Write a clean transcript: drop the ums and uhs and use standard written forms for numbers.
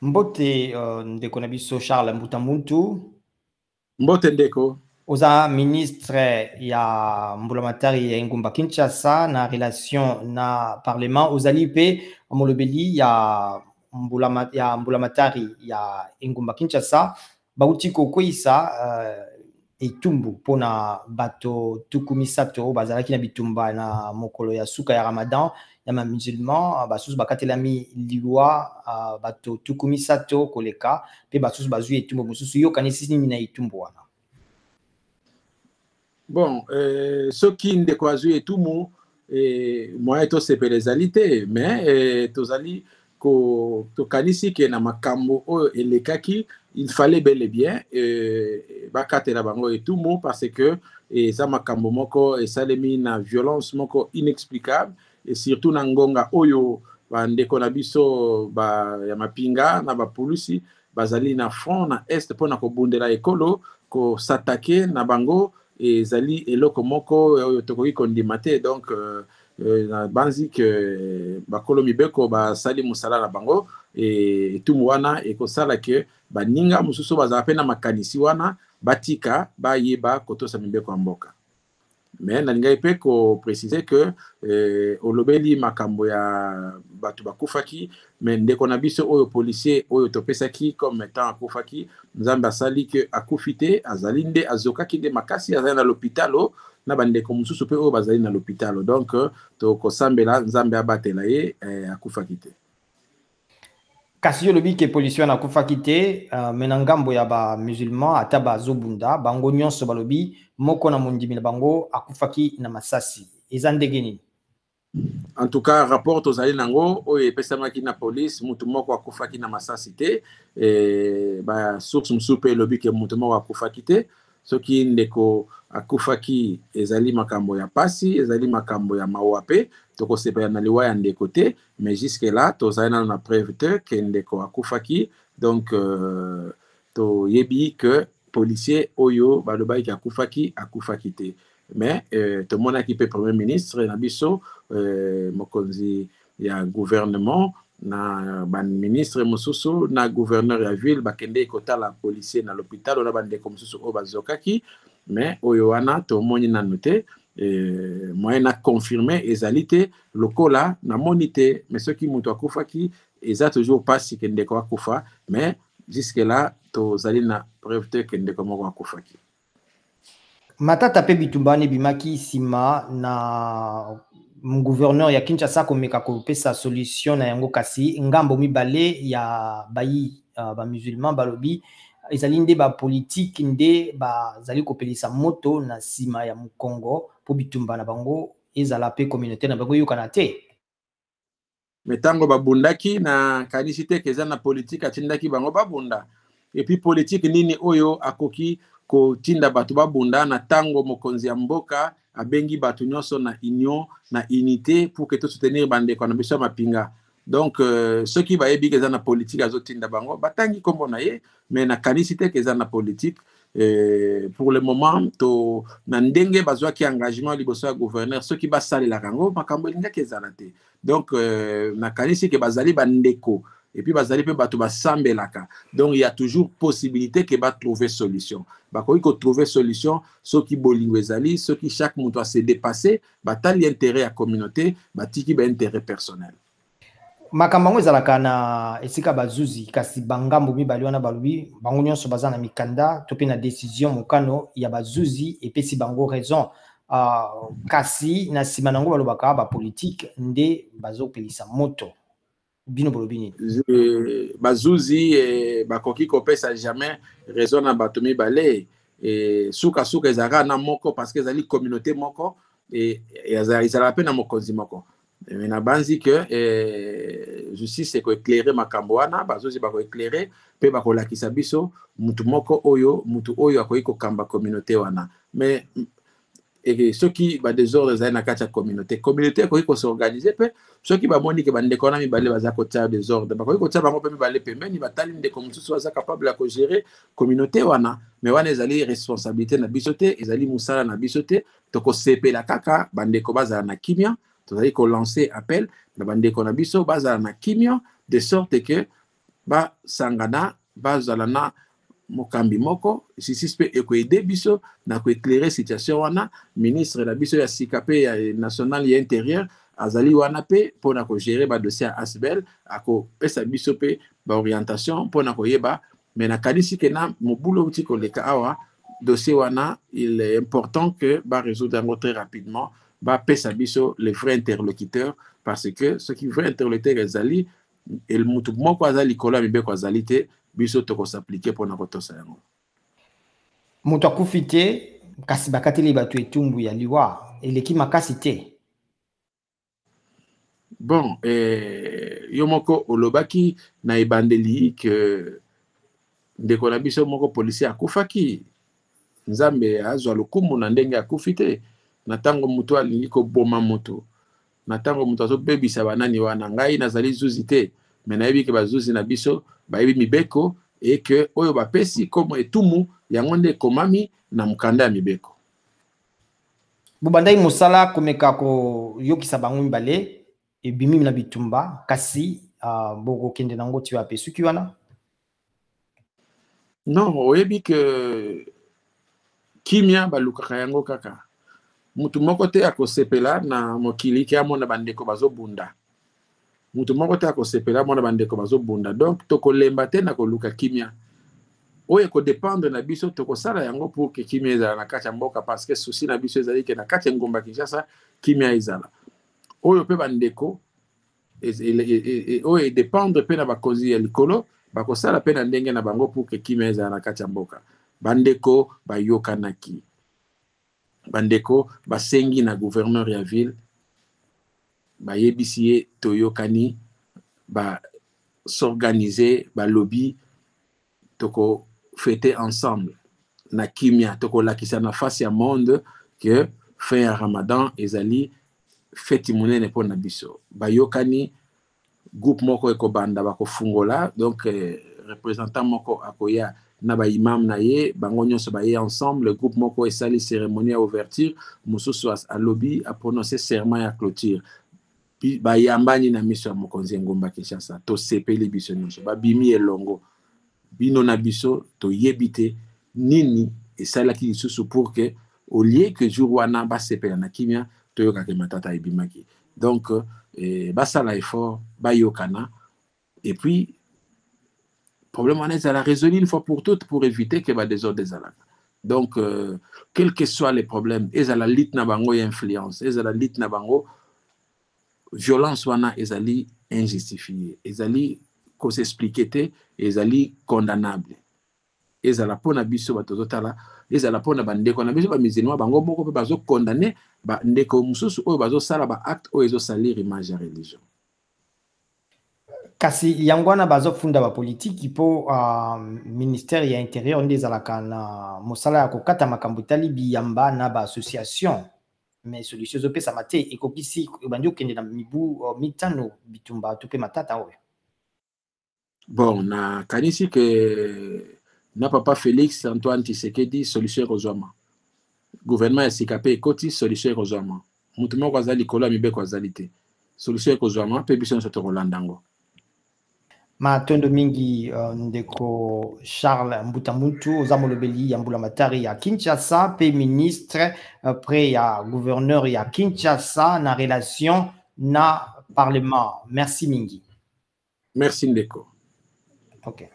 Mbote ndeko na biso Charles Mbuta-Muntu Mbote ndeko oza ministre ya mbulamatari ya ngumba Kinshasa na relation na parlement ozali pe molobeli ya mbulamatari ya ngumba Kinshasa bauti kokwisa etumbu pona bato tuku misato bazalaki na bitumba na mokolo ya suka ya Ramadan ya ma musulman basusu bakatelami liwa bato tuku misato koleka pe basusu bazwi etumbu mosusu yokanisi nini na etumbu wana. Bon, soki ndeko azwi etumbu moyen tosepela ezali te, mais tozali tokanisi ke na makambo oyo elekaki il fallait bel et bien bakatela bango etumbu parce que eza makambo moko esalemi na violence moko inexplicable et surtout na ngonga oyo bandeko na biso ya mapinga na bapolisi bazali na front na est mpona kobundela ekolo kosatake na bango ezali eloko moko oyo tokoki kondima te donc na banzi ke bakolo mibeko basali musala na bango etumbu wana ekosala ke baninga mosusu bazala pe na makanisi wana batika bayeba kotosa mibeko ya mboka. Mais nalingai pe ko préciser que olobeli makambo ya batu bakufaki mais ndeko na biso oyo policier oyo topesaki comme étant akufaki nzambe asali ke akufite azali nde azokaki nde makasi azali na l'hôpital na bandeko mosusu pe oyo bazali na l'hôpital donc tokosambela nzambe abatela ye akufaki te. Kasi yo lobi ke polisi wana akufaki te mena ngambo ya ba musulman ata bazobunda bango nyonso balobi moko na mondimi na bango akufaki na masasi eza ndenge nini? En tout cas rapport tozali nango oyo epesamaki na police mutu moko akufaki na masasi te ba source mosusu pe elobi ke mutu moko akufaki te soki ndeko akufaki ezali makambo ya pasi ezali makambo ya mawa pe tokosepela na liwa ya ndeko te mais jusque là tozali na preuve te ke ndeko akufaki donc toyebi que policier oyo balobaki akufaki te mais tomonaki pe premier ministre na biso mokonzi ya gouvernement na ban ministre mosusu na gouverneur ya ville bakende kotala policier na l'hôpital na bandeko mosusu oyo bazokaki mais oyo wana tomoni nanu te moyen na confirmer ezali te lokola na moni te mais soki mutu akufaki eza toujours pasi ke ndeko akufa mais jusque là tozali na preuve te ke ndeko moko akufaki. Matata pe bitumbani bimaki sima na gouverneur ya Kinshasa komeka kopesa solution na yango kasi ngambo mibale ya bayi ba musulman balobi ezali nde ba politique nde bazali kopelisa moto na sima ya Mukongo po bitumba na bango ezala pe communauté na bango yokana te. Metango babundaki na kanisi te keza na politique atindaki bango babunda et puis politique nini oyo akoki kotinda batu babunda na tango mokonzi ya mboka abengi batu nyonso na union na unité pour que tout soutenir bandeko na biso mapinga donc ceux qui bayebi keza na politique azotinda bango batangi kombo na ye mais na kanisi te keza na politique pour le moment to na ndenge bazwaki engagement liboso ya gouverneur ceux qui basalela kango makambo elingaki ezala te donc na kanisi ke bazali bandeko et puis bazali pe bato basambelaka donc il y a toujours possibilité que ba trouver solution bakoki ko trouver solution ceux qui bolingo ezali ceux qui chaque mutu a se dépasser batali intérêt à communauté batiki ba intérêt personnel makambo ezalaka na esika bazuzi kasi bangambo mibali wana balobi bango nyonso baza na mikanda to pe na décision mokano ya bazuzi epesi bango raison kasi na sima nango balobaka ba politique nde bazopelisa moto bino bolobini bazuzi bakoki kopesa jamais raison na bato mibale suka ezalaka na moko parce que ezali communauté moko ezala pe na mokonzi moko mais na banzi que justice ekoéclaire makambo wana bazuzi bakoéclaire pe bakolakisa biso mutu moko oyo akoki kokamba communauté wana mais et ceux qui ba désordre ezali na kati ya communauté akoki kosorganize pe soki bamoni ke bandeko wana mibale baza kotia désordre bakoki kotia bango pe mibale pembeni batali ndeko mosusu aza capable ya kogérer communauté wana mais wana ezali responsabilité na biso te ezali musala na biso te tokosepela kaka bandeko bazala na kimia tozali kolancer appel na bandeko na biso bazala na kimia de sorte que ba sangana ba zalana mokambi moko justice pe ekoyede biso na koéclairer situation wana ministre na biso ya sika pe ya national ya intérieur azali wana pe mpona kogérer badossier ya asbel akopesa biso pe baorientation mpona koyeba me nakanisi ke na mobulu outi koleka awa dossier wana il est important que résoudre yango très rapidement bapesa biso les vrais interlocuteurs parce que ce qui vrai interlocuteur ezali mutu moko aza likolo ya mibeko azali te biso tokosapplike mpona kotosa yango moto akufi te kasi bakateli bato etumbu ya liwa eleki makasi te. Bon, yo moko olobaki na ebandeli ke ndeko na biso moko policier akufaki nzambe azwa lokumu na ndenge akufi te na ntango moto alingi koboma moto na ntango moto azobebisa banani wana ngai nazali zuzi te me nayebi ke bazuzi na biso bayebi mibeko e ke oyo bapesi komo etumu yango nde ekomami na mokanda ya mibeko. Bobandai mosala komeka koyokisa bango mibale ebimi na bitumba kasi bokokende nango ti wape suki wana? Non, oyebi ke kimia balukaka yango kaka mutu moko te akosepela na mokili ke amona bandeko bazobunda mutu moko te akosepela amona bandeko bazobunda donc tokolemba te na koluka kimia oyo ekodépendre na biso tokosala yango pour ke kimia ezala na kati ya mboka parce que souci na biso ezali ke na kati ya ngomba Kinshasa kimia ezala oyo mpe bandeko oyo edépendre mpe na bakonzi ya likolo bakosala mpe na ndenge na bango pour ke kimia ezala na kati ya mboka bandeko bayokanaki bandeko basengi na gouverneur ya ville bayebisi ye toyokani s'organiser balobi toko fêter ensemble na kimia toko lakisa na face ya monde que fin ya Ramadan ezali feti monene po na biso bayokani groupe moko ekobanda bakofungola donc représentant moko akoya na ba imam na ye bango nyonso baye ensemble le groupe moko esali cérémonie à ouverture mosusu a lobby a prononcé serment ya clôture bayambani na miso ya mokonzi ngomba Kinshasa to sepeli biso nyonso babimi elongo bino na biso to yebite nini esalaki lisusu pour que au lieu que jour wana basepela na kimia toyoka ke matata ebimaki donc basala effort bayokana et puis problème wana ezala résolu une fois pour toutes pour éviter que désordre ezalaka donc quel que soit les problèmes ezala lit na bango ya influence ezala lit na bango violence wana ezali injustifiée ezali ko s'expliquer te ezali condamnable ezala pona biso batozotala ezala pona bandeko na biso ba musulman bango moko pe bazo condamner ba ndeko mususu oyo bazo sala ba acte oyo ezo salir image ya religion. Kasi yangwana bazo funda ba politique po ministère ya intérieur ndezalaka na mosala ya kokata makambo tali biyamba na ba association mais solution zopesa mate ekokisi bandi okende na mibu mitano bitumba tupe matata oyo. Bon na kanisi ke na papa Félix Antoine Tshisekedi solution kozwama gouvernement ya sikape ekoti solution kozwama mutu moko azali kola mibeko azali te solution kozwama pe biso nso tokolandango. Matondo mingi ndeko Charles Mbutambutu oza molobeli ya mbulamatari ya Kinshasa pe ministre près ya gouverneur ya Kinshasa na relation na parlement. Merci mingi. Merci ndeko. OK.